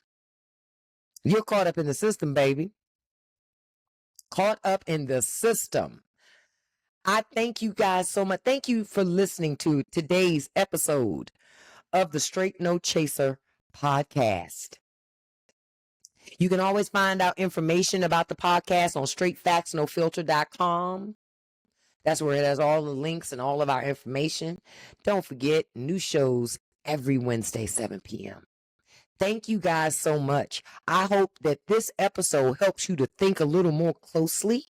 You're caught up in the system, baby. Caught up in the system. I thank you guys so much. Thank you for listening to today's episode of the Straight No Chaser podcast. You can always find out information about the podcast on straightfactsnofilter.com. That's where it has all the links and all of our information. Don't forget, new shows every Wednesday, 7 p.m. Thank you guys so much. I hope that this episode helps you to think a little more closely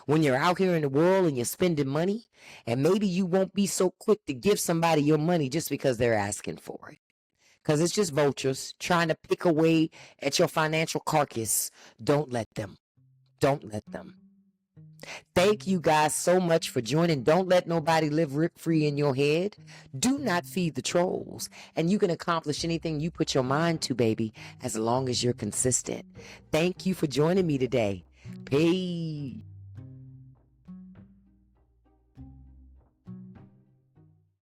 when you're out here in the world and you're spending money. And maybe you won't be so quick to give somebody your money just because they're asking for it. Because it's just vultures trying to pick away at your financial carcass. Don't let them. Don't let them. Thank you guys so much for joining. Don't let nobody live rent-free in your head. Do not feed the trolls. And you can accomplish anything you put your mind to, baby, as long as you're consistent. Thank you for joining me today. Peace.